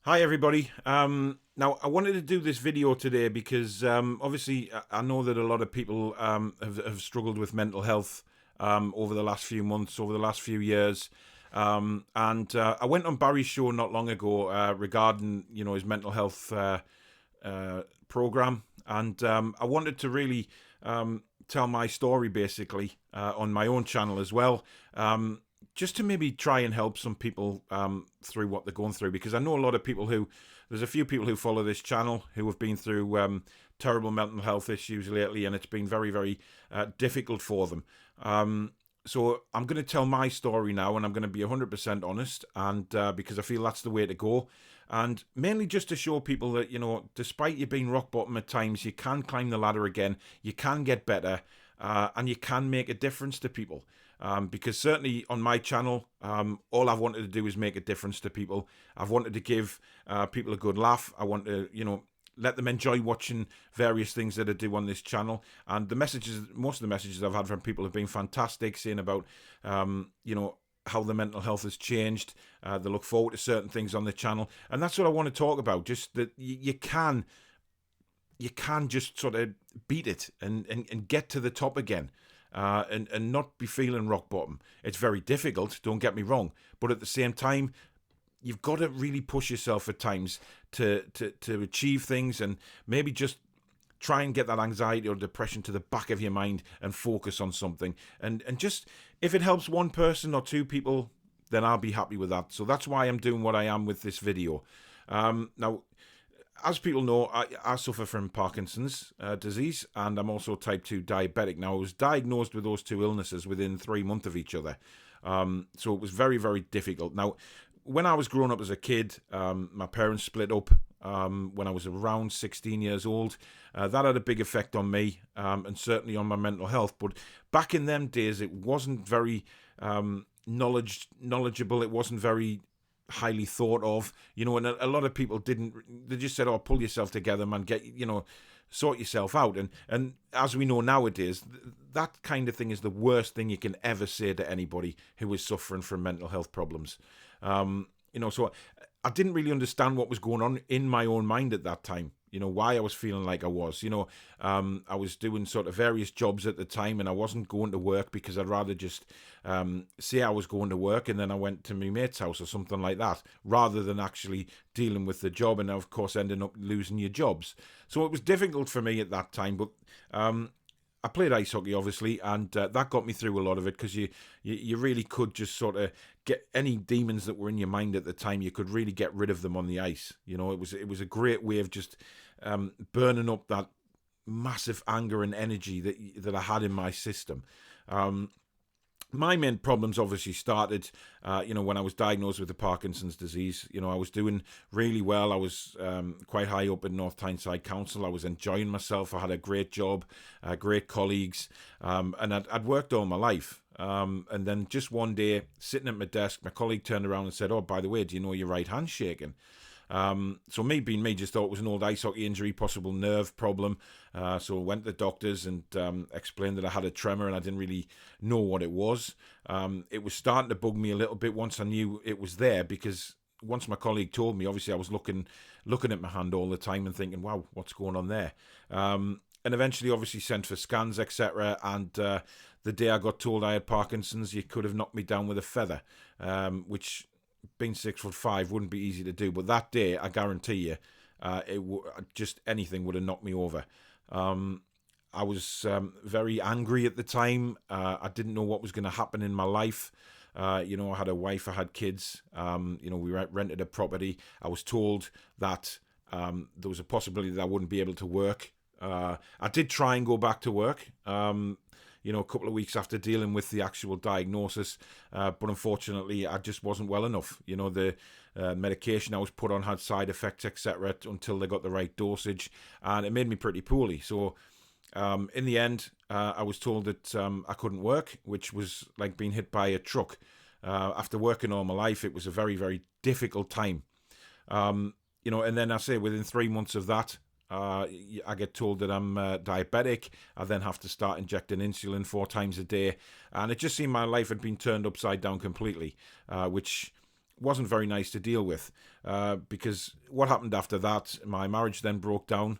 Hi everybody. Now I wanted to do this video today because obviously I know that a lot of people have struggled with mental health over the last few months, over the last few years, and I went on Barry's show not long ago regarding his mental health program, and I wanted to really tell my story basically on my own channel as well. Just to maybe try and help some people through what they're going through, because I know a lot of people there's a few people who follow this channel who have been through terrible mental health issues lately, and it's been very, very difficult for them. So I'm going to tell my story now, and I'm going to be 100% honest, and because I feel that's the way to go. And mainly just to show people that, despite you being rock bottom at times, you can climb the ladder again, you can get better, and you can make a difference to people. Because certainly on my channel, all I've wanted to do is make a difference to people. I've wanted to give people a good laugh. I want to, let them enjoy watching various things that I do on this channel. And most of the messages I've had from people have been fantastic, saying about, how the mental health has changed. They look forward to certain things on the channel. And that's what I want to talk about. Just that you can just sort of beat it and get to the top again. And not be feeling rock bottom. It's very difficult, don't get me wrong, but at the same time, you've got to really push yourself at times to achieve things, and maybe just try and get that anxiety or depression to the back of your mind and focus on something. And just, if it helps one person or two people, then I'll be happy with that. So that's why I'm doing what I am with this video. Now, as people know, I suffer from Parkinson's disease, and I'm also type 2 diabetic. Now, I was diagnosed with those two illnesses within 3 months of each other. So it was very, very difficult. Now, when I was growing up as a kid, my parents split up when I was around 16 years old. That had a big effect on me, and certainly on my mental health. But back in them days, it wasn't very knowledgeable. It wasn't very highly thought of, and a lot of people they just said, oh, pull yourself together, man, sort yourself out. And as we know nowadays, that kind of thing is the worst thing you can ever say to anybody who is suffering from mental health problems. So I didn't really understand what was going on in my own mind at that time, why I was feeling like I was. I was doing sort of various jobs at the time, and I wasn't going to work because I'd rather just say I was going to work and then I went to my mate's house or something like that, rather than actually dealing with the job, and of course ending up losing your jobs. So it was difficult for me at that time, but I played ice hockey, obviously, and that got me through a lot of it, because you really could just sort of get any demons that were in your mind at the time. You could really get rid of them on the ice. It was a great way of just burning up that massive anger and energy that I had in my system. My main problems obviously started, when I was diagnosed with the Parkinson's disease. I was doing really well. I was quite high up in North Tyneside Council. I was enjoying myself. I had a great job, great colleagues, and I'd worked all my life. And then just one day, sitting at my desk, my colleague turned around and said, oh, by the way, do you know your right hand's shaking? So me being me, just thought it was an old ice hockey injury, possible nerve problem. So I went to the doctors and explained that I had a tremor, and I didn't really know what it was. It was starting to bug me a little bit once I knew it was there, because once my colleague told me, obviously I was looking at my hand all the time and thinking, wow, what's going on there? And eventually obviously sent for scans, etc. And the day I got told I had Parkinson's, you could have knocked me down with a feather, which, being 6'5", wouldn't be easy to do. But that day, I guarantee you, just anything would have knocked me over. I was very angry at the time. I didn't know what was going to happen in my life. I had a wife, I had kids. We rented a property. I was told that there was a possibility that I wouldn't be able to work. I did try and go back to work. A couple of weeks after dealing with the actual diagnosis. But unfortunately, I just wasn't well enough. The medication I was put on had side effects, etc., until they got the right dosage, and it made me pretty poorly. So in the end, I was told that I couldn't work, which was like being hit by a truck. After working all my life, it was a very, very difficult time. And then I say within 3 months of that, I get told that I'm diabetic. I then have to start injecting insulin 4 times a day. And it just seemed my life had been turned upside down completely, which wasn't very nice to deal with, because what happened after that, my marriage then broke down.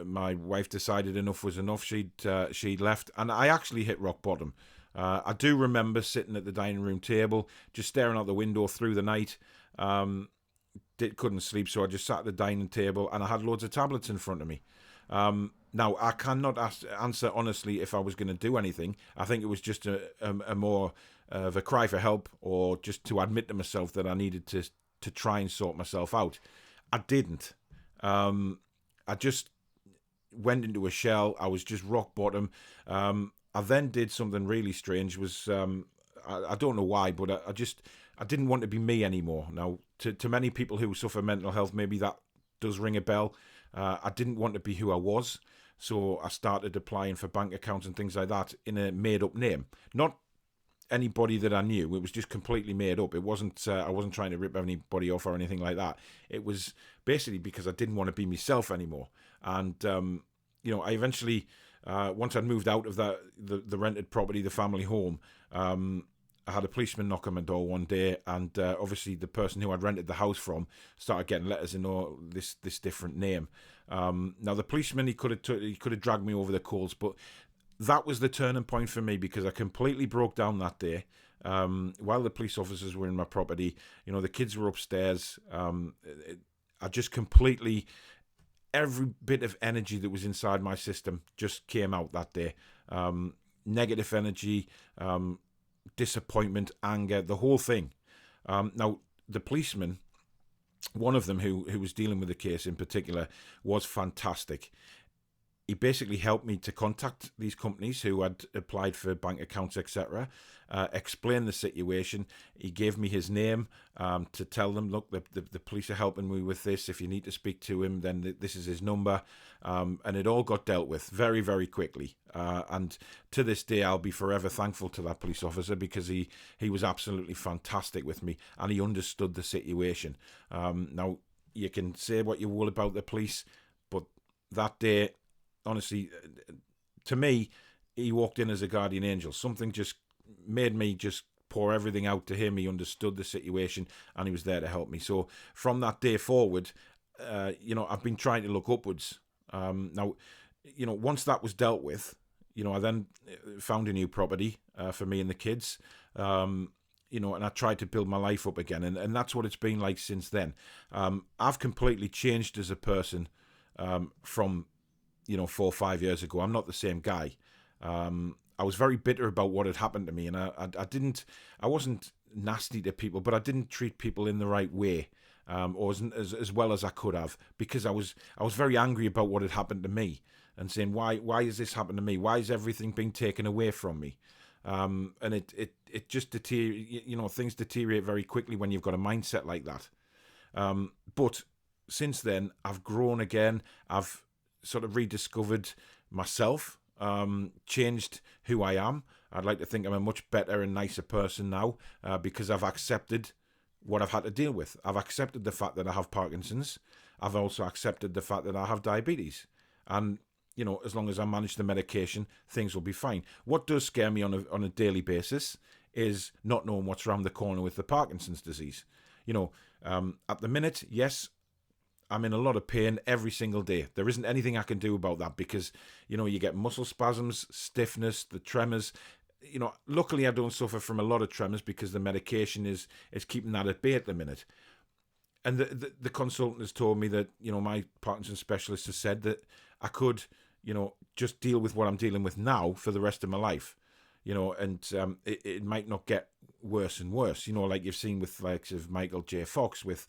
My wife decided enough was enough. She'd left, and I actually hit rock bottom. I do remember sitting at the dining room table, just staring out the window through the night. Couldn't sleep, so I just sat at the dining table, and I had loads of tablets in front of me. Now, I cannot answer honestly if I was going to do anything. I think it was just a more of a cry for help, or just to admit to myself that I needed to try and sort myself out. I didn't. I just went into a shell. I was just rock bottom. I then did something really strange. I don't know why, but I didn't want to be me anymore. Now, to many people who suffer mental health, maybe that does ring a bell. I didn't want to be who I was, so I started applying for bank accounts and things like that in a made-up name. Not anybody that I knew. It was just completely made up. It wasn't. I wasn't trying to rip anybody off or anything like that. It was basically because I didn't want to be myself anymore. And I eventually, once I'd moved out of the rented property, the family home, I had a policeman knock on my door one day, and obviously the person who I'd rented the house from started getting letters in this different name. Now the policeman, he could have dragged me over the coals, but that was the turning point for me, because I completely broke down that day. While the police officers were in my property, the kids were upstairs. I just completely, every bit of energy that was inside my system just came out that day. Negative energy, disappointment, anger, the whole thing. Now, the policeman, one of them who was dealing with the case in particular, was fantastic. He basically helped me to contact these companies who had applied for bank accounts, etc., explain the situation. He gave me his name to tell them, look, the police are helping me with this. If you need to speak to him, then this is his number. And it all got dealt with very, very quickly. And to this day, I'll be forever thankful to that police officer, because he was absolutely fantastic with me, and he understood the situation. Now, you can say what you will about the police, but that day, honestly, to me, he walked in as a guardian angel. Something just made me just pour everything out to him. He understood the situation, and he was there to help me. So from that day forward, I've been trying to look upwards. Now, once that was dealt with, I then found a new property for me and the kids, and I tried to build my life up again. And that's what it's been like since then. I've completely changed as a person from 4 or 5 years ago. I'm not the same guy. I was very bitter about what had happened to me, and I wasn't nasty to people, but I didn't treat people in the right way, or as well as I could have, because I was very angry about what had happened to me, and saying, why has this happened to me? Why is everything being taken away from me? And it just deteriorates. Things deteriorate very quickly when you've got a mindset like that. But since then, I've grown again. I've sort of rediscovered myself, changed who I am. I'd like to think I'm a much better and nicer person now, because I've accepted what I've had to deal with. I've accepted the fact that I have Parkinson's. I've also accepted the fact that I have diabetes. And, as long as I manage the medication, things will be fine. What does scare me on a daily basis is not knowing what's around the corner with the Parkinson's disease. At the minute, yes, I'm in a lot of pain every single day. There isn't anything I can do about that, because, you get muscle spasms, stiffness, the tremors. Luckily I don't suffer from a lot of tremors, because the medication is keeping that at bay at the minute. And the consultant has told me that, my Parkinson's specialist has said that I could, just deal with what I'm dealing with now for the rest of my life. And it might not get worse and worse, like you've seen with likes of Michael J. Fox, with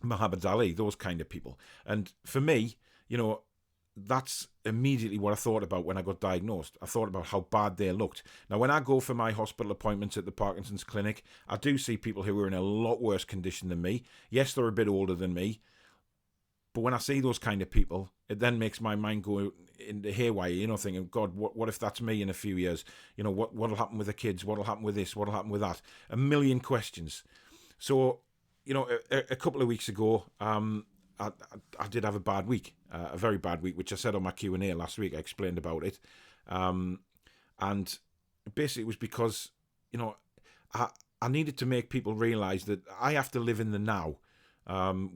Muhammad Ali, those kind of people. And for me, that's immediately what I thought about when I got diagnosed. I thought about how bad they looked. Now, when I go for my hospital appointments at the Parkinson's clinic, I do see people who are in a lot worse condition than me. Yes, they're a bit older than me, but when I see those kind of people, it then makes my mind go into haywire, thinking, God, what if that's me in a few years? What'll happen with the kids? What'll happen with this? What'll happen with that? A million questions. So, a couple of weeks ago, I did have a bad week, a very bad week, which I said on my Q&A last week. I explained about it. And basically it was because, I needed to make people realise that I have to live in the now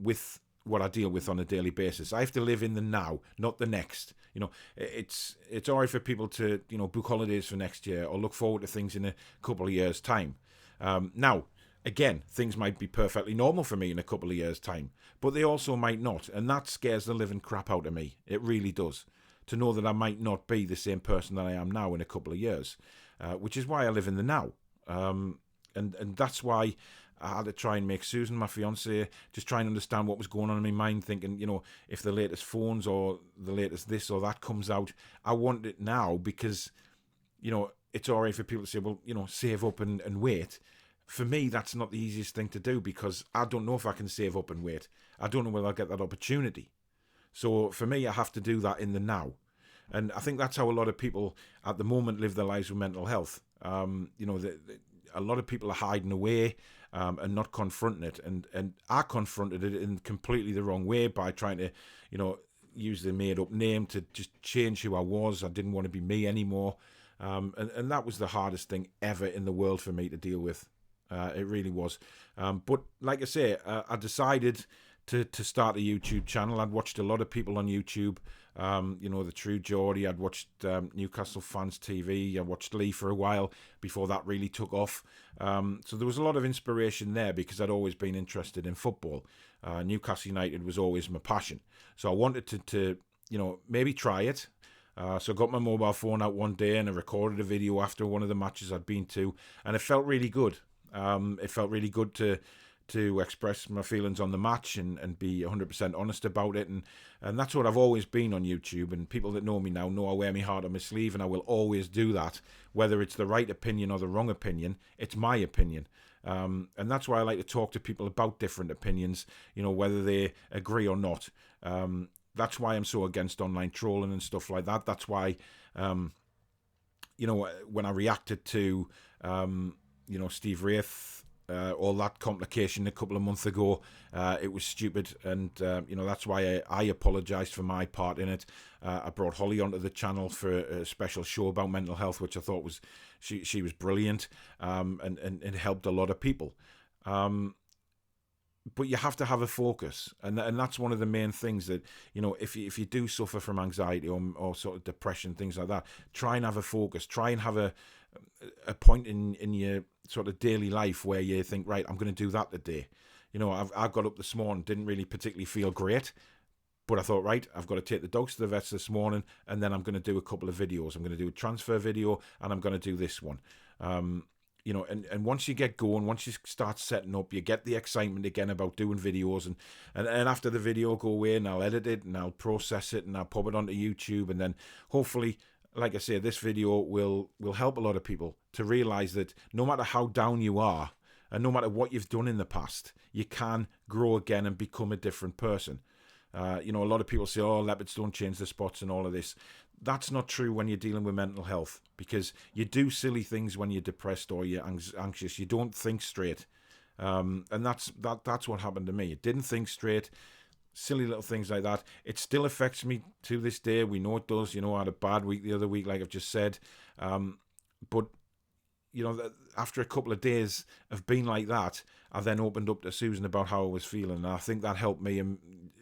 with what I deal with on a daily basis. I have to live in the now, not the next. It's all right for people to book holidays for next year or look forward to things in a couple of years' time. Now, again, things might be perfectly normal for me in a couple of years' time, but they also might not, and that scares the living crap out of me. It really does. To know that I might not be the same person that I am now in a couple of years, which is why I live in the now. And that's why I had to try and make Susan, my fiance, just try and understand what was going on in my mind, thinking, if the latest phones or the latest this or that comes out, I want it now because, it's all right for people to say, well, save up and wait. For me, that's not the easiest thing to do because I don't know if I can save up and wait. I don't know whether I'll get that opportunity. So for me, I have to do that in the now. And I think that's how a lot of people at the moment live their lives with mental health. A lot of people are hiding away and not confronting it. And I confronted it in completely the wrong way by trying to, use the made-up name to just change who I was. I didn't want to be me anymore. And that was the hardest thing ever in the world for me to deal with. It really was. But like I say, I decided to start a YouTube channel. I'd watched a lot of people on YouTube, the True Geordie. I'd watched Newcastle Fans TV. I watched Lee for a while before that really took off. So there was a lot of inspiration there because I'd always been interested in football. Newcastle United was always my passion. So I wanted to maybe try it. So I got my mobile phone out one day and I recorded a video after one of the matches I'd been to, and it felt really good. It felt really good to express my feelings on the match and be 100% honest about it. And that's what I've always been on YouTube. And people that know me now know I wear my heart on my sleeve, and I will always do that. Whether it's the right opinion or the wrong opinion, it's my opinion. And that's why I like to talk to people about different opinions, whether they agree or not. That's why I'm so against online trolling and stuff like that. That's why, when I reacted to, Steve Wraith, all that complication a couple of months ago, it was stupid. And, that's why I apologised for my part in it. I brought Holly onto the channel for a special show about mental health, which I thought was, she was brilliant, and it helped a lot of people. But you have to have a focus, and that's one of the main things that, if you do suffer from anxiety or sort of depression, things like that, try and have a focus. Try and have a point in your sort of daily life where you think, right, I'm going to do that today. I've got up this morning, didn't really particularly feel great, but I thought, right, I've got to take the dogs to the vets this morning, and then I'm going to do a couple of videos. I'm going to do a transfer video, and I'm going to do this one. And once you get going, once you start setting up, you get the excitement again about doing videos, and after the video, go away and I'll edit it and I'll process it and I'll pop it onto YouTube, and then hopefully, like I say, this video will help a lot of people to realise that no matter how down you are and no matter what you've done in the past, you can grow again and become a different person. A lot of people say, oh, leopards don't change the spots and all of this. That's not true when you're dealing with mental health, because you do silly things when you're depressed or you're anxious. You don't think straight. And that's what happened to me. It didn't think straight. Silly little things like that. It still affects me to this day. We know it does. I had a bad week the other week, like I've just said. But after a couple of days of being like that, I then opened up to Susan about how I was feeling, and I think that helped me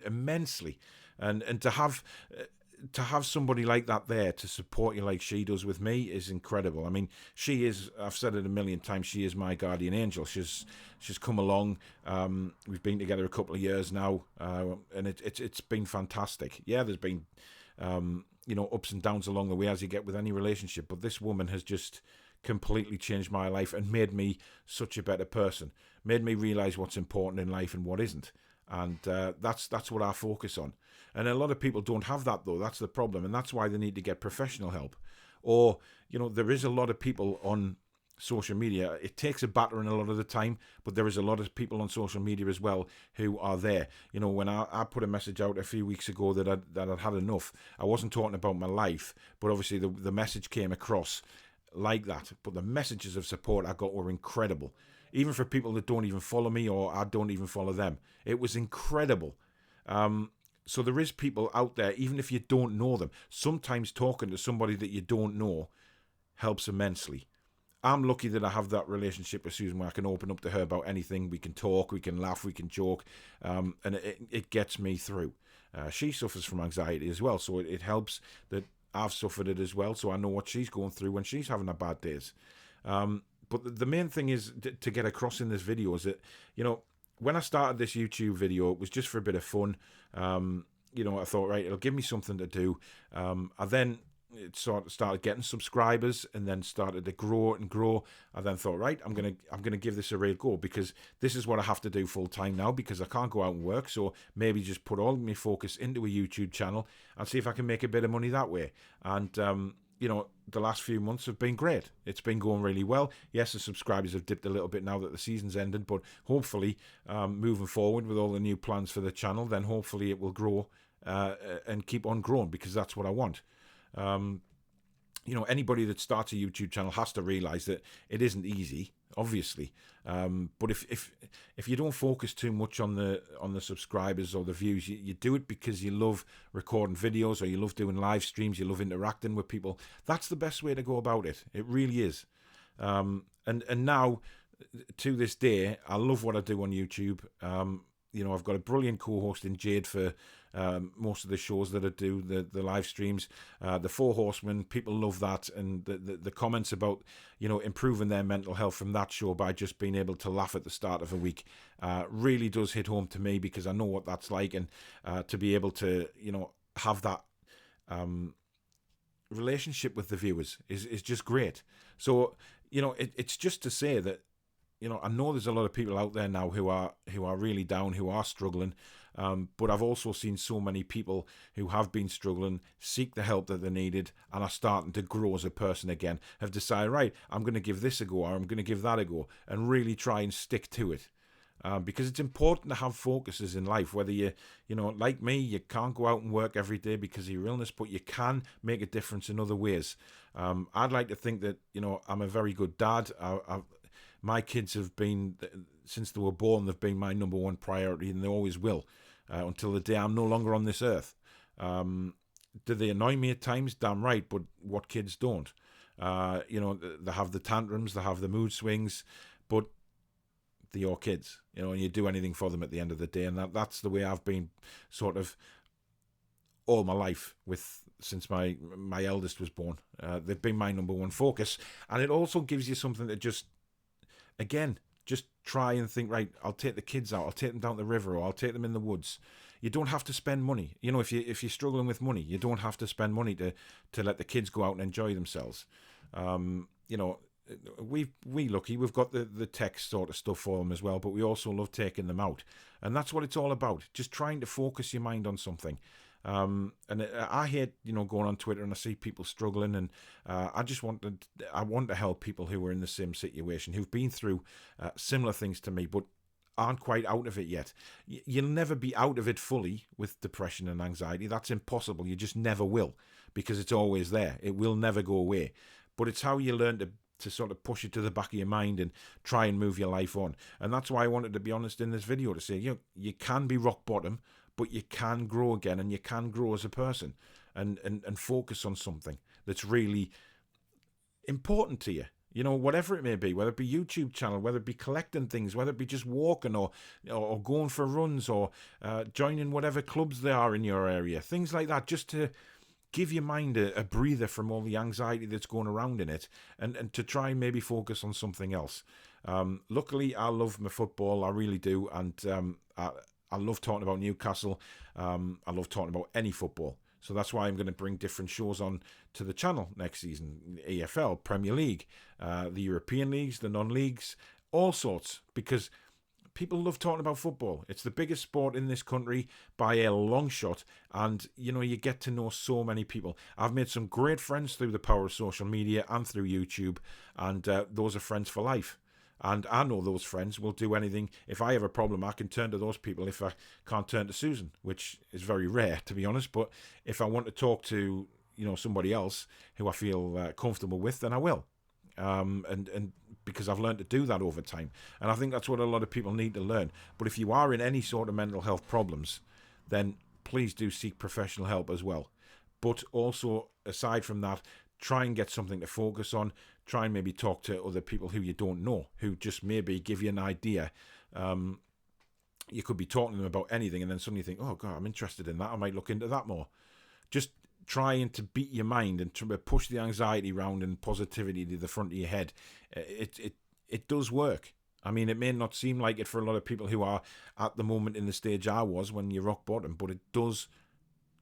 immensely. And to have somebody like that there to support you like she does with me is incredible. I mean, she is, I've said it a million times, she is my guardian angel. She's come along. We've been together a couple of years now, and it's been fantastic. Yeah, there's been ups and downs along the way, as you get with any relationship, but this woman has just completely changed my life and made me such a better person, made me realise what's important in life and what isn't. And that's what I focus on. And a lot of people don't have that, though. That's the problem, and that's why they need to get professional help. Or, there is a lot of people on social media. It takes a battering a lot of the time, but there is a lot of people on social media as well who are there. When I put a message out a few weeks ago that I'd had enough, I wasn't talking about my life, but obviously the message came across like that. But the messages of support I got were incredible. Even for people that don't even follow me or I don't even follow them. It was incredible. So there is people out there, even if you don't know them. Sometimes talking to somebody that you don't know helps immensely. I'm lucky that I have that relationship with Susan where I can open up to her about anything. We can talk, we can laugh, we can joke, and it gets me through. She suffers from anxiety as well, so it helps that I've suffered it as well, so I know what she's going through when she's having her bad days. But the main thing is to get across in this video is that, when I started this YouTube video, it was just for a bit of fun. I thought, right, it'll give me something to do. I then it sort of started getting subscribers and then started to grow and grow. I then thought, right, I'm gonna give this a real go, because this is what I have to do full time now, because I can't go out and work. So maybe just put all my focus into a YouTube channel and see if I can make a bit of money that way. And the last few months have been great. It's been going really well. Yes, the subscribers have dipped a little bit now that the season's ended, but hopefully, moving forward with all the new plans for the channel, then hopefully it will grow and keep on growing, because that's what I want. Anybody that starts a YouTube channel has to realize that it isn't easy, obviously. But if you don't focus too much on the subscribers or the views, you do it because you love recording videos, or you love doing live streams, you love interacting with people. That's the best way to go about it. It really is. And now, to this day, I love what I do on YouTube. I've got a brilliant co-host in Jade for most of the shows that I do, the live streams. The Four Horsemen, people love that, and the comments about improving their mental health from that show by just being able to laugh at the start of a week really does hit home to me, because I know what that's like, and to be able to have that relationship with the viewers is just great. So it's just to say that I know there's a lot of people out there now who are really down, who are struggling, but I've also seen so many people who have been struggling seek the help that they needed and are starting to grow as a person again, have decided, right, I'm going to give this a go, or I'm going to give that a go, and really try and stick to it. Because it's important to have focuses in life, whether like me, you can't go out and work every day because of your illness, but you can make a difference in other ways. I'd like to think that, I'm a very good dad. My kids have been, since they were born, they've been my number one priority, and they always will, until the day I'm no longer on this earth. Do they annoy me at times? Damn right, but what kids don't? They have the tantrums, they have the mood swings, but they're your kids, and you do anything for them at the end of the day, and that's the way I've been sort of all my life since my eldest was born. They've been my number one focus, and it also gives you something to just try and think, right, I'll take the kids out, I'll take them down the river, or I'll take them in the woods. You don't have to spend money. If you're struggling with money, you don't have to spend money to let the kids go out and enjoy themselves. We lucky, we've got the tech sort of stuff for them as well, but we also love taking them out. And that's what it's all about, just trying to focus your mind on something. And I hate, going on Twitter and I see people struggling, and I want to help people who are in the same situation, who've been through similar things to me, but aren't quite out of it yet. You'll never be out of it fully with depression and anxiety. That's impossible. You just never will, because it's always there. It will never go away. But it's how you learn to sort of push it to the back of your mind and try and move your life on. And that's why I wanted to be honest in this video, to say, you can be rock bottom, but you can grow again, and you can grow as a person, and focus on something that's really important to you. Whatever it may be, whether it be YouTube channel, whether it be collecting things, whether it be just walking or going for runs, or joining whatever clubs there are in your area, things like that, just to give your mind a breather from all the anxiety that's going around in it, and to try and maybe focus on something else. Luckily, I love my football, I really do, and I love talking about Newcastle. I love talking about any football. So that's why I'm going to bring different shows on to the channel next season. EFL, Premier League, the European leagues, the non-leagues, all sorts, because people love talking about football. It's the biggest sport in this country by a long shot, and you get to know so many people. I've made some great friends through the power of social media and through YouTube, and those are friends for life. And I know those friends will do anything. If I have a problem, I can turn to those people if I can't turn to Susan, which is very rare, to be honest. But if I want to talk to somebody else who I feel comfortable with, then I will. And because I've learned to do that over time. And I think that's what a lot of people need to learn. But if you are in any sort of mental health problems, then please do seek professional help as well. But also, aside from that, try and get something to focus on. try and maybe talk to other people who you don't know, who just maybe give you an idea. You could be talking to them about anything, and then suddenly you think, oh God, I'm interested in that. I might look into that more. Just trying to beat your mind and try to push the anxiety around and positivity to the front of your head. It does work. I mean, it may not seem like it for a lot of people who are at the moment in the stage I was when you're rock bottom, but it does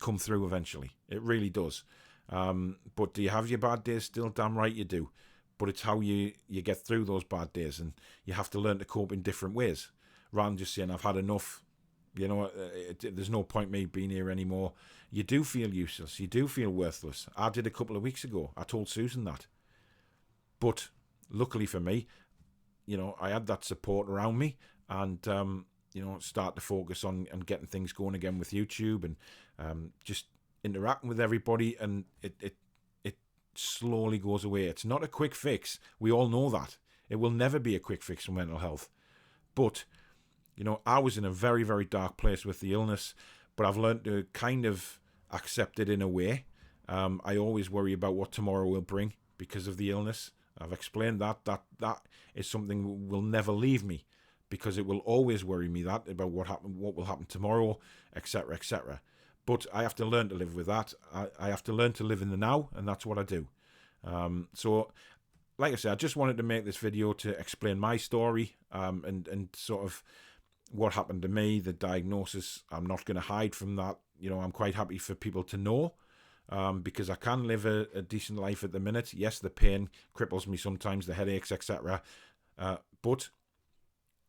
come through eventually. It really does. But do you have your bad days still? Damn right you do. But it's how you get through those bad days, and you have to learn to cope in different ways. Rather than just saying, I've had enough, there's no point me being here anymore. You do feel useless. You do feel worthless. I did a couple of weeks ago. I told Susan that. But luckily for me, I had that support around me, and, start to focus on getting things going again with YouTube, and just interacting with everybody, and it slowly goes away. It's not a quick fix. We all know that. It will never be a quick fix for mental health. But I was in a very, very dark place with the illness, but I've learned to kind of accept it in a way. I always worry about what tomorrow will bring because of the illness. I've explained that is something will never leave me, because it will always worry me that about what will happen tomorrow, etc., etc. But I have to learn to live with that. I have to learn to live in the now, and that's what I do. So, like I said, I just wanted to make this video to explain my story, and sort of what happened to me, the diagnosis. I'm not going to hide from that. I'm quite happy for people to know, because I can live a decent life at the minute. Yes, the pain cripples me sometimes, the headaches, etc. But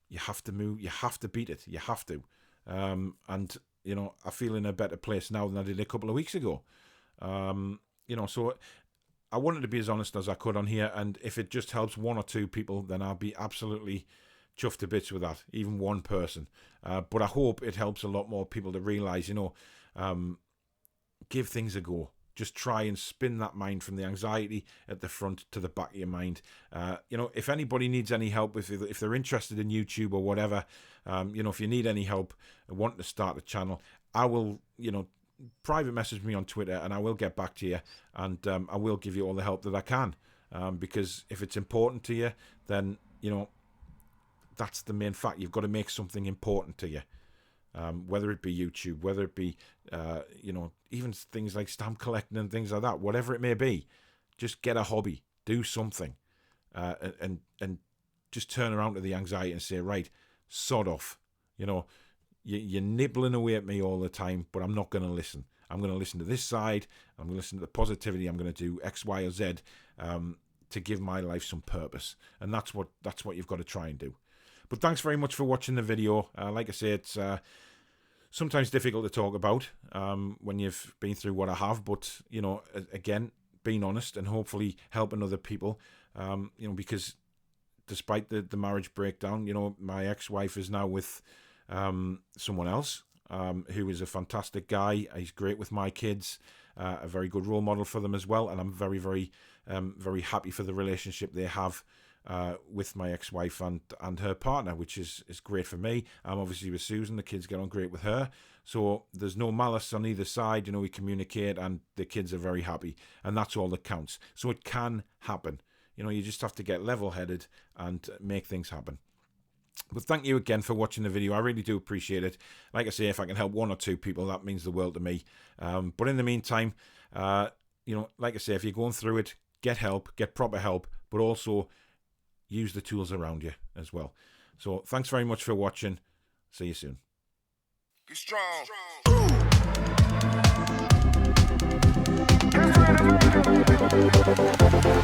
you have to move. You have to beat it. You have to. And I feel in a better place now than I did a couple of weeks ago. So I wanted to be as honest as I could on here, and if it just helps one or two people, then I'll be absolutely chuffed to bits with that, even one person. But I hope it helps a lot more people to realise, give things a go. Just try and spin that mind from the anxiety at the front to the back of your mind. If anybody needs any help, if they're interested in YouTube or whatever, if you need any help and want to start a channel, I will, private message me on Twitter, and I will get back to you, and I will give you all the help that I can. Because if it's important to you, then, that's the main fact. You've got to make something important to you. Whether it be YouTube, whether it be, even things like stamp collecting and things like that, whatever it may be, just get a hobby, do something, and just turn around to the anxiety and say, right, sod off. You're nibbling away at me all the time, but I'm not going to listen. I'm going to listen to this side. I'm going to listen to the positivity. I'm going to do X, Y, or Z to give my life some purpose, and that's what you've got to try and do. But thanks very much for watching the video. Like I say, it's sometimes difficult to talk about when you've been through what I have. But, again, being honest and hopefully helping other people, because despite the marriage breakdown, my ex-wife is now with someone else who is a fantastic guy. He's great with my kids, a very good role model for them as well. And I'm very, very, very happy for the relationship they have with my ex-wife and her partner, which is great for me. I'm obviously with Susan. The kids get on great with her. So there's no malice on either side. We communicate, and the kids are very happy. And that's all that counts. So it can happen. You just have to get level-headed and make things happen. But thank you again for watching the video. I really do appreciate it. Like I say, if I can help one or two people, that means the world to me. But in the meantime, like I say, if you're going through it, get help, get proper help, but also use the tools around you as well. So thanks very much for watching. See you soon. Be strong. Be strong.